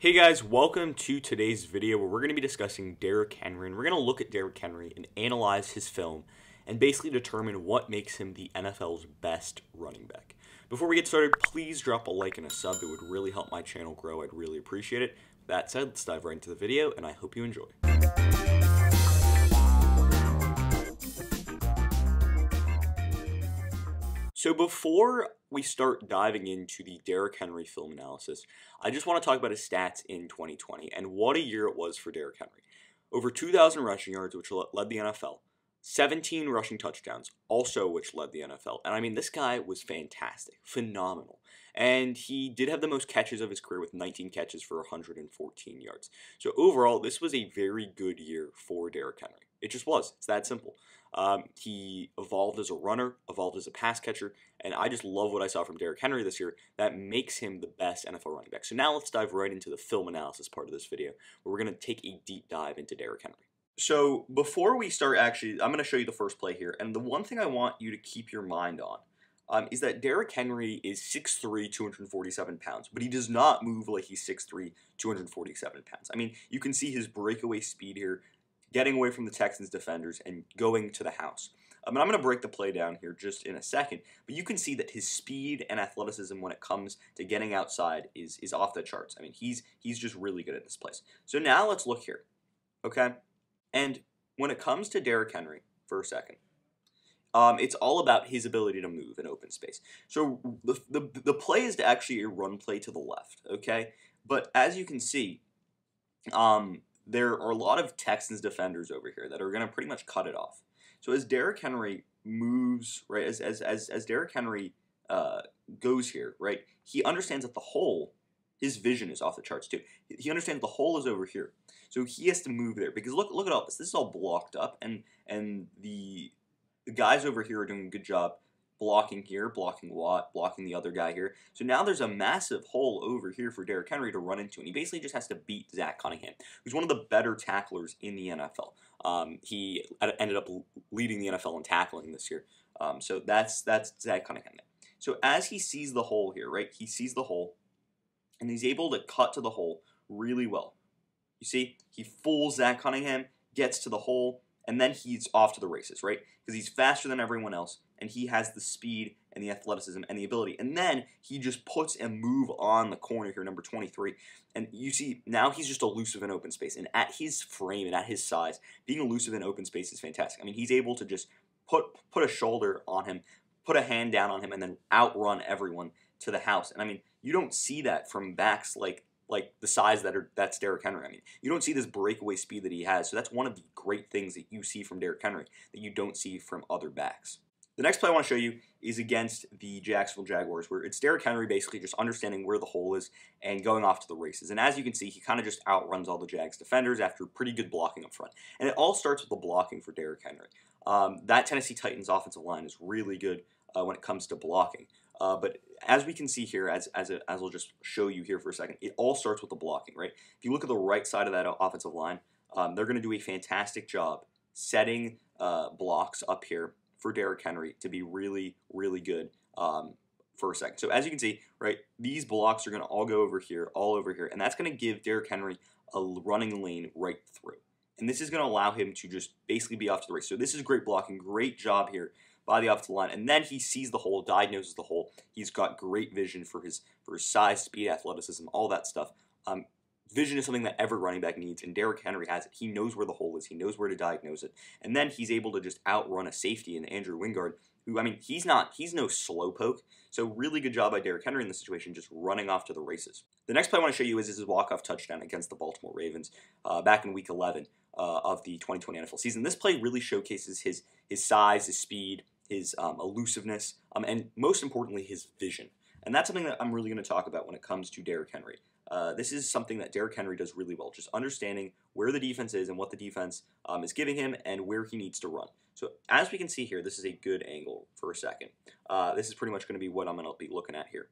Hey guys, welcome to today's video where we're going to be discussing Derrick Henry, and we're going to look at Derrick Henry and analyze his film and basically determine what makes him the NFL's best running back. Before we get started, please drop a like and a sub. It would really help my channel grow. I'd really appreciate it. With that said, let's dive right into the video, and I hope you enjoy. So before we start diving into the Derrick Henry film analysis, I just want to talk about his stats in 2020 and what a year it was for Derrick Henry. Over 2,000 rushing yards, which led the NFL. 17 rushing touchdowns, also which led the NFL. And I mean, this guy was fantastic, phenomenal. And he did have the most catches of his career with 19 catches for 114 yards. So overall, this was a very good year for Derrick Henry. It just was. It's that simple. He evolved as a runner, evolved as a pass catcher, and I just love what I saw from Derrick Henry this year. That makes him the best NFL running back. So now let's dive right into the film analysis part of this video, where we're going to take a deep dive into Derrick Henry. So before we start, actually, I'm going to show you the first play here, and the one thing I want you to keep your mind on is that Derrick Henry is 6'3", 247 pounds, but he does not move like he's 6'3", 247 pounds. I mean, you can see his breakaway speed here, getting away from the Texans defenders and going to the house. And I'm going to break the play down here just in a second, but you can see that his speed and athleticism when it comes to getting outside is off the charts. I mean, he's just really good at this place. So now let's look here, okay? And when it comes to Derrick Henry, for a second, it's all about his ability to move in open space. So the play is actually a run play to the left, okay? But as you can see, there are a lot of Texans defenders over here that are going to pretty much cut it off. So as Derrick Henry moves, right, as Derrick Henry goes here, right, he understands that the hole, his vision is off the charts too. He understands the hole is over here. So he has to move there because look at all this. This is all blocked up, and the guys over here are doing a good job blocking here, blocking Watt, blocking the other guy here. So now there's a massive hole over here for Derrick Henry to run into, and he basically just has to beat Zach Cunningham, who's one of the better tacklers in the NFL. He ended up leading the NFL in tackling this year. So that's Zach Cunningham. So as he sees the hole here, right, he sees the hole, and he's able to cut to the hole really well. You see, he fools Zach Cunningham, gets to the hole, and then he's off to the races, right? Because he's faster than everyone else, and he has the speed and the athleticism and the ability. And then he just puts a move on the corner here, number 23. And you see, now he's just elusive in open space. And at his frame and at his size, being elusive in open space is fantastic. I mean, he's able to just put a shoulder on him, put a hand down on him, and then outrun everyone to the house. And I mean, you don't see that from backs like the size that's Derrick Henry. I mean, you don't see this breakaway speed that he has. So that's one of the great things that you see from Derrick Henry that you don't see from other backs. The next play I want to show you is against the Jacksonville Jaguars, where it's Derrick Henry basically just understanding where the hole is and going off to the races. And as you can see, he kind of just outruns all the Jags defenders after pretty good blocking up front. And it all starts with the blocking for Derrick Henry. That Tennessee Titans offensive line is really good when it comes to blocking. But as we can see here, as I'll just show you here for a second, it all starts with the blocking, right? If you look at the right side of that offensive line, they're going to do a fantastic job setting blocks up here for Derrick Henry to be really, really good for a second. So as you can see, right, these blocks are going to all go over here, all over here, and that's going to give Derrick Henry a running lane right through. And this is going to allow him to just basically be off to the race. So this is great blocking, great job here by the offensive line, and then he sees the hole, diagnoses the hole. He's got great vision for his size, speed, athleticism, all that stuff. Vision is something that every running back needs, and Derrick Henry has it. He knows where the hole is. He knows where to diagnose it, and then he's able to just outrun a safety in Andrew Wingard, who, I mean, he's no slowpoke. So really good job by Derrick Henry in this situation, just running off to the races. The next play I want to show you is his walk-off touchdown against the Baltimore Ravens back in Week 11 of the 2020 NFL season. This play really showcases his size, his speed, his elusiveness, and most importantly, his vision. And that's something that I'm really going to talk about when it comes to Derrick Henry. This is something that Derrick Henry does really well, just understanding where the defense is and what the defense is giving him and where he needs to run. So as we can see here, this is a good angle for a second. This is pretty much going to be what I'm going to be looking at here.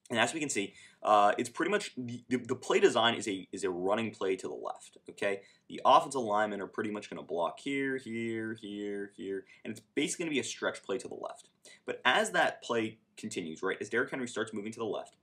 And as we can see, it's pretty much the play design is a running play to the left. Okay, the offensive linemen are pretty much going to block here, here, here, here, and it's basically going to be a stretch play to the left. But as that play continues, right, as Derrick Henry starts moving to the left,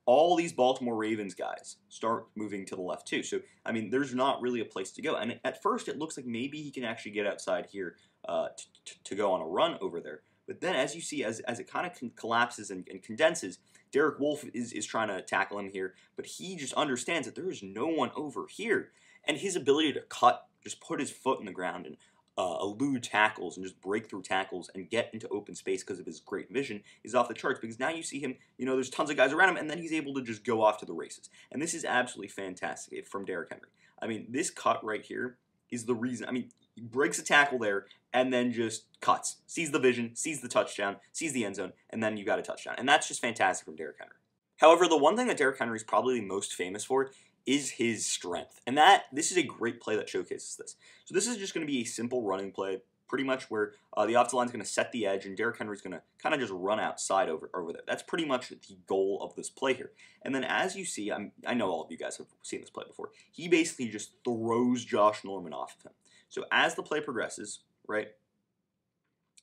all these Baltimore Ravens guys start moving to the left too. So, I mean, there's not really a place to go. And at first, it looks like maybe he can actually get outside here to go on a run over there. But then, as you see, as it kind of collapses and condenses, Derek Wolfe is trying to tackle him here, but he just understands that there is no one over here. And his ability to cut, just put his foot in the ground and elude tackles and just break through tackles and get into open space because of his great vision is off the charts, because now you see him, there's tons of guys around him, and then he's able to just go off to the races. And this is absolutely fantastic from Derrick Henry. I mean, this cut right here is the reason. I mean, he breaks a tackle there and then just cuts, sees the vision, sees the touchdown, sees the end zone, and then you got a touchdown. And that's just fantastic from Derrick Henry. However, the one thing that Derrick Henry is probably most famous for is his strength. And this is a great play that showcases this. So this is just going to be a simple running play, pretty much where the offensive line is going to set the edge and Derrick Henry is going to kind of just run outside over there. That's pretty much the goal of this play here. And then as you see, I know all of you guys have seen this play before, he basically just throws Josh Norman off of him. So as the play progresses, right,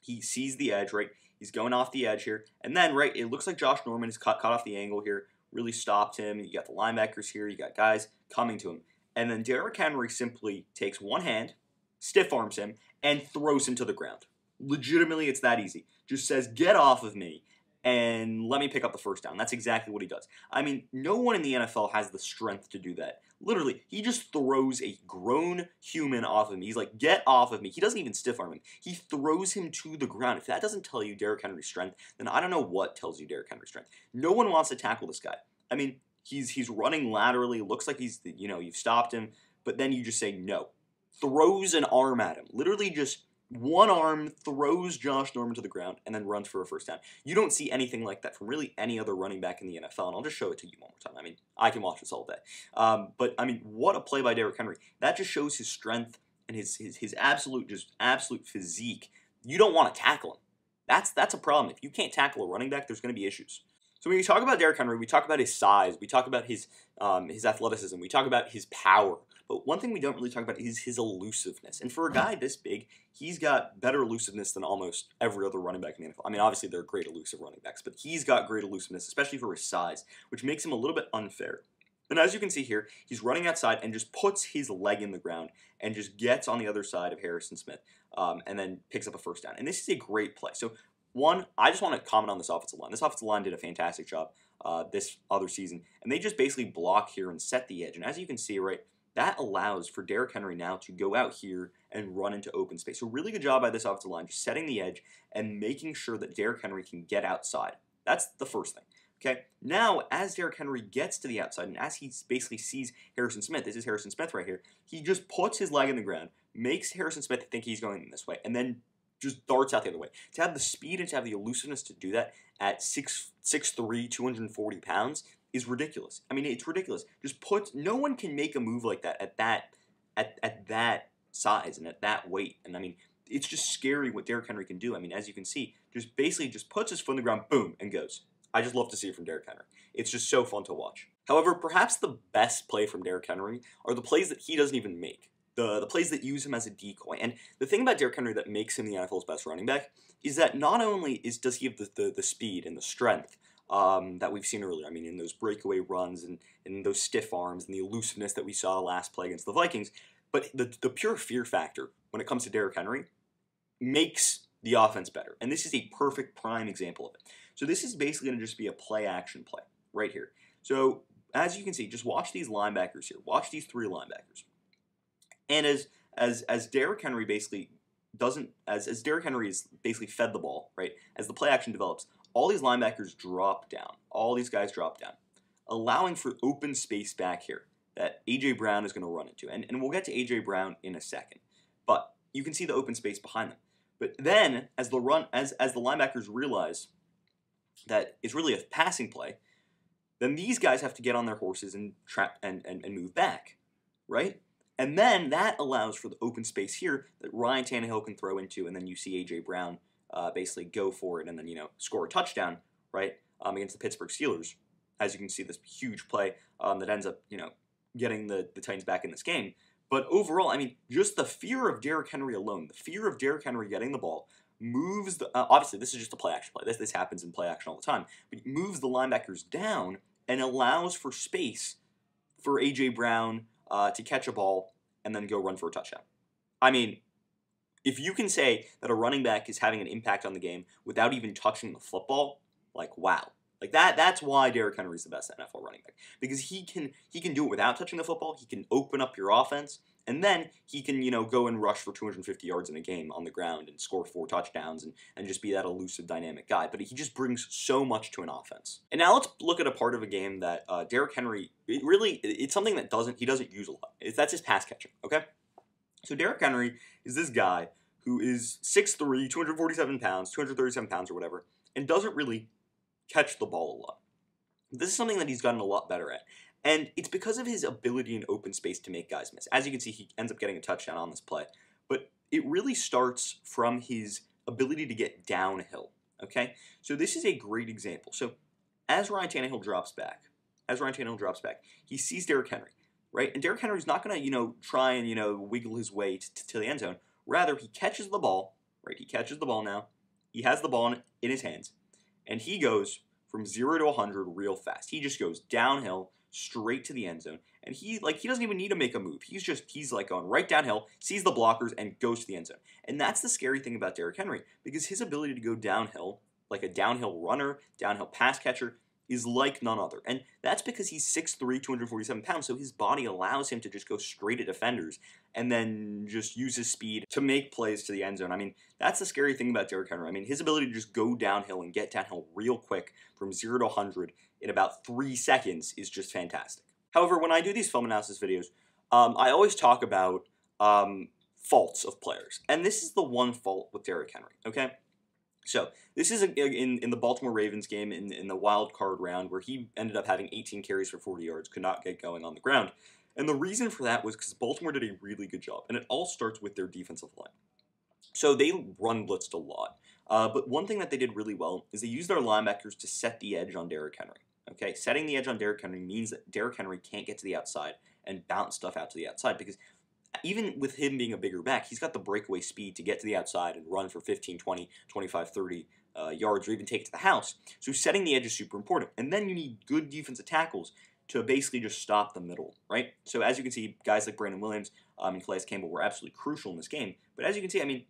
he sees the edge, right, he's going off the edge here, and then, right, it looks like Josh Norman is caught off the angle here, really stopped him. You got the linebackers here, you got guys coming to him. And then Derrick Henry simply takes one hand, stiff arms him, and throws him to the ground. Legitimately, it's that easy. Just says, get off of me, and let me pick up the first down. That's exactly what he does. I mean, no one in the NFL has the strength to do that. Literally, he just throws a grown human off of him. He's like, get off of me. He doesn't even stiff arm him. He throws him to the ground. If that doesn't tell you Derrick Henry's strength, then I don't know what tells you Derrick Henry's strength. No one wants to tackle this guy. I mean, he's running laterally. Looks like he's, you've stopped him, but then you just say no. Throws an arm at him. Literally just one arm throws Josh Norman to the ground and then runs for a first down. You don't see anything like that from really any other running back in the NFL, and I'll just show it to you one more time. I mean, I can watch this all day. But, I mean, what a play by Derrick Henry. That just shows his strength and his absolute physique. You don't want to tackle him. That's a problem. If you can't tackle a running back, there's going to be issues. So when you talk about Derrick Henry, we talk about his size, we talk about his athleticism, we talk about his power. But one thing we don't really talk about is his elusiveness. And for a guy this big, he's got better elusiveness than almost every other running back in the NFL. I mean, obviously they're great elusive running backs, but he's got great elusiveness, especially for his size, which makes him a little bit unfair. And as you can see here, he's running outside and just puts his leg in the ground and just gets on the other side of Harrison Smith and then picks up a first down. And this is a great play. So one, I just want to comment on this offensive line. This offensive line did a fantastic job this other season, and they just basically block here and set the edge. And as you can see, right, that allows for Derrick Henry now to go out here and run into open space. So really good job by this offensive line, just setting the edge and making sure that Derrick Henry can get outside. That's the first thing. Okay, now as Derrick Henry gets to the outside and as he basically sees Harrison Smith, this is Harrison Smith right here, he just puts his leg in the ground, makes Harrison Smith think he's going this way, and then just darts out the other way. To have the speed and to have the elusiveness to do that at 6'3", 240 pounds is ridiculous. I mean, it's ridiculous. No one can make a move like that at that size and at that weight. And I mean, it's just scary what Derrick Henry can do. I mean, as you can see, just basically just puts his foot in the ground, boom, and goes. I just love to see it from Derrick Henry. It's just so fun to watch. However, perhaps the best play from Derrick Henry are the plays that he doesn't even make. The plays that use him as a decoy. And the thing about Derrick Henry that makes him the NFL's best running back is that not only does he have the speed and the strength that we've seen earlier, I mean, in those breakaway runs and in those stiff arms and the elusiveness that we saw last play against the Vikings, but the pure fear factor when it comes to Derrick Henry makes the offense better. And this is a perfect prime example of it. So this is basically going to just be a play-action play right here. So as you can see, just watch these linebackers here. Watch these three linebackers. And as Derrick Henry basically as Derrick Henry is basically fed the ball, right? As the play action develops, all these linebackers drop down. All these guys drop down, allowing for open space back here that A.J. Brown is going to run into. And we'll get to A.J. Brown in a second. But you can see the open space behind them. But then as the linebackers realize that it's really a passing play, then these guys have to get on their horses and move back, right? And then that allows for the open space here that Ryan Tannehill can throw into, and then you see A.J. Brown basically go for it and then, score a touchdown, right, against the Pittsburgh Steelers. As you can see, this huge play that ends up, getting the Titans back in this game. But overall, I mean, just the fear of Derrick Henry alone, the fear of Derrick Henry getting the ball, moves the, obviously this is just a play action play. This happens in play action all the time, but it moves the linebackers down and allows for space for A.J. Brown to catch a ball and then go run for a touchdown. I mean, if you can say that a running back is having an impact on the game without even touching the football, like, wow. Like that's why Derrick Henry is the best NFL running back, because he can do it without touching the football. He can open up your offense, and then he can go and rush for 250 yards in a game on the ground and score 4 touchdowns and just be that elusive, dynamic guy. But he just brings so much to an offense. And now let's look at a part of a game that Derrick Henry it's something that he doesn't use a lot. That's his pass catching. Okay, so Derrick Henry is this guy who is 6'3", 247 pounds, 237 pounds or whatever, and doesn't really catch the ball a lot. This is something that he's gotten a lot better at. And it's because of his ability in open space to make guys miss. As you can see, he ends up getting a touchdown on this play. But it really starts from his ability to get downhill. Okay? So this is a great example. So as Ryan Tannehill drops back, he sees Derrick Henry, right? And Derrick Henry's not going to, try and, wiggle his way to the end zone. Rather, he catches the ball, right? He catches the ball now. He has the ball in his hands. And he goes from 0 to 100 real fast. He just goes downhill, straight to the end zone. And he doesn't even need to make a move. He's like going right downhill, sees the blockers, and goes to the end zone. And that's the scary thing about Derrick Henry, because his ability to go downhill, like a downhill runner, downhill pass catcher, is like none other. And that's because he's 6'3", 247 pounds, so his body allows him to just go straight at defenders and then just use his speed to make plays to the end zone. I mean, that's the scary thing about Derrick Henry. I mean, his ability to just go downhill and get downhill real quick from 0 to 100 in about 3 seconds is just fantastic. However, when I do these film analysis videos, I always talk about faults of players. And this is the one fault with Derrick Henry, okay? So this is in the Baltimore Ravens game in the wild card round, where he ended up having 18 carries for 40 yards, could not get going on the ground. And the reason for that was because Baltimore did a really good job, and it all starts with their defensive line. So they run blitzed a lot, but one thing that they did really well is they used their linebackers to set the edge on Derrick Henry. Okay, setting the edge on Derrick Henry means that Derrick Henry can't get to the outside and bounce stuff out to the outside, because even with him being a bigger back, he's got the breakaway speed to get to the outside and run for 15, 20, 25, 30 yards, or even take it to the house. So setting the edge is super important. And then you need good defensive tackles to basically just stop the middle, right? So as you can see, guys like Brandon Williams and Calais Campbell were absolutely crucial in this game. But as you can see,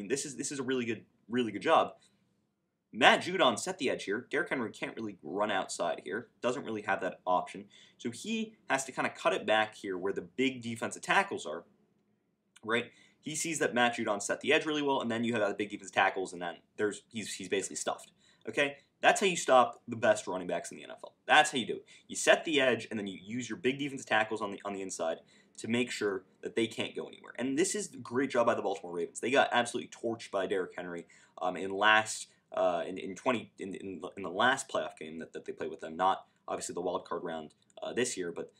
this is a really good job. Matt Judon set the edge here. Derrick Henry can't really run outside here. Doesn't really have that option. So he has to kind of cut it back here where the big defensive tackles are, right? He sees that Matt Judon set the edge really well, and then you have the big defensive tackles, and then he's basically stuffed. Okay? That's how you stop the best running backs in the NFL. That's how you do it. You set the edge, and then you use your big defensive tackles on the inside to make sure that they can't go anywhere. And this is a great job by the Baltimore Ravens. They got absolutely torched by Derrick Henry in the last playoff game that they played with them, not obviously the wild card round this year, but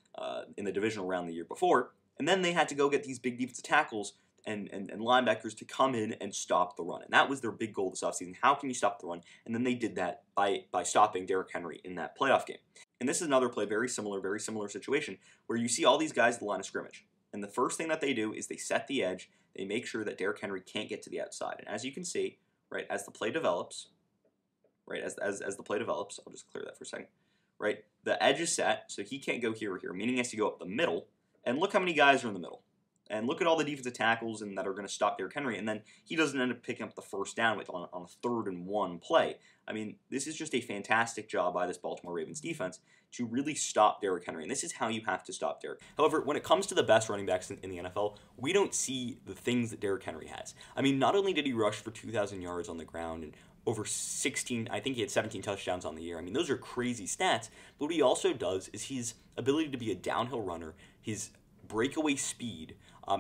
in the divisional round the year before. And then they had to go get these big defensive tackles and linebackers to come in and stop the run. And that was their big goal this offseason. How can you stop the run? And then they did that by stopping Derrick Henry in that playoff game. And this is another play, very similar situation, where you see all these guys at the line of scrimmage. And the first thing that they do is they set the edge. They make sure that Derrick Henry can't get to the outside. And as you can see, right, as the play develops, as the play develops, I'll just clear that for a second, right, the edge is set, so he can't go here or here, meaning he has to go up the middle, and look how many guys are in the middle. And look at all the defensive tackles that are going to stop Derrick Henry, and then he doesn't end up picking up the first down on a 3rd and 1 play. I mean, this is just a fantastic job by this Baltimore Ravens defense to really stop Derrick Henry, and this is how you have to stop Derrick. However, when it comes to the best running backs in the NFL, we don't see the things that Derrick Henry has. I mean, not only did he rush for 2,000 yards on the ground and over 16, I think he had 17 touchdowns on the year. I mean, those are crazy stats, but what he also does is his ability to be a downhill runner, his breakaway speed,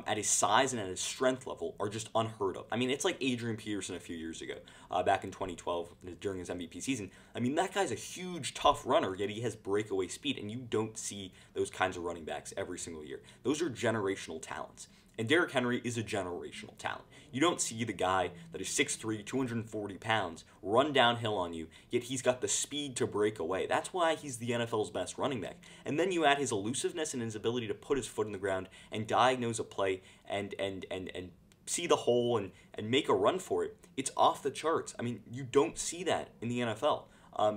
at his size and at his strength level are just unheard of. I mean, it's like Adrian Peterson a few years ago, back in 2012 during his MVP season. I mean, that guy's a huge, tough runner, yet he has breakaway speed, and you don't see those kinds of running backs every single year. Those are generational talents. And Derrick Henry is a generational talent. You don't see the guy that is 6'3", 240 pounds, run downhill on you, yet he's got the speed to break away. That's why he's the NFL's best running back. And then you add his elusiveness and his ability to put his foot in the ground and diagnose a play and see the hole and make a run for it. It's off the charts. I mean, you don't see that in the NFL.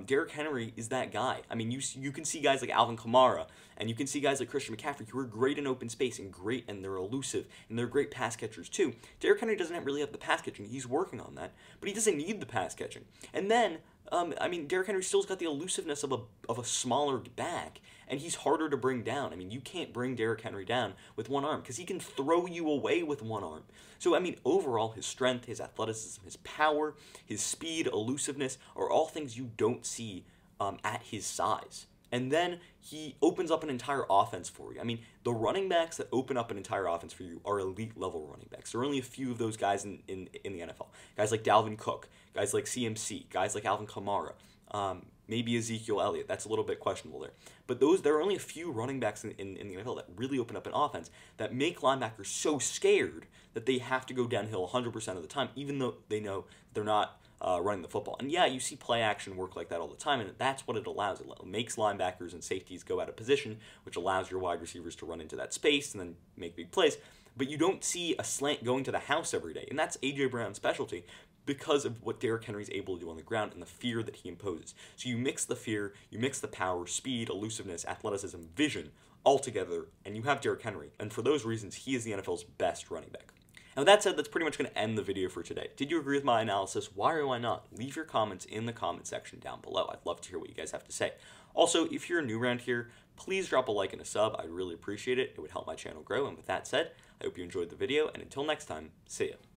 Derrick Henry is that guy. I mean, you can see guys like Alvin Kamara, and you can see guys like Christian McCaffrey who are great in open space and they're elusive, and they're great pass catchers too. Derrick Henry doesn't really have the pass catching. He's working on that, but he doesn't need the pass catching. And then, I mean, Derrick Henry still's got the elusiveness of a smaller back, and he's harder to bring down. I mean, you can't bring Derrick Henry down with one arm because he can throw you away with one arm. So, I mean, overall, his strength, his athleticism, his power, his speed, elusiveness are all things you don't see at his size. And then he opens up an entire offense for you. I mean, the running backs that open up an entire offense for you are elite level running backs. There are only a few of those guys in the NFL. Guys like Dalvin Cook, guys like CMC, guys like Alvin Kamara, maybe Ezekiel Elliott. That's a little bit questionable there. But there are only a few running backs in the NFL that really open up an offense that make linebackers so scared that they have to go downhill 100% of the time, even though they know they're not running the football. And yeah, you see play action work like that all the time, and that's what it allows. It makes linebackers and safeties go out of position, which allows your wide receivers to run into that space and then make big plays. But you don't see a slant going to the house every day, and that's A.J. Brown's specialty because of what Derrick Henry's able to do on the ground and the fear that he imposes. So you mix the fear, you mix the power, speed, elusiveness, athleticism, vision all together, and you have Derrick Henry. And for those reasons, he is the NFL's best running back. Now, with that said, that's pretty much going to end the video for today. Did you agree with my analysis? Why or why not? Leave your comments in the comment section down below. I'd love to hear what you guys have to say. Also, if you're new around here, please drop a like and a sub. I'd really appreciate it. It would help my channel grow. And with that said, I hope you enjoyed the video. And until next time, see ya.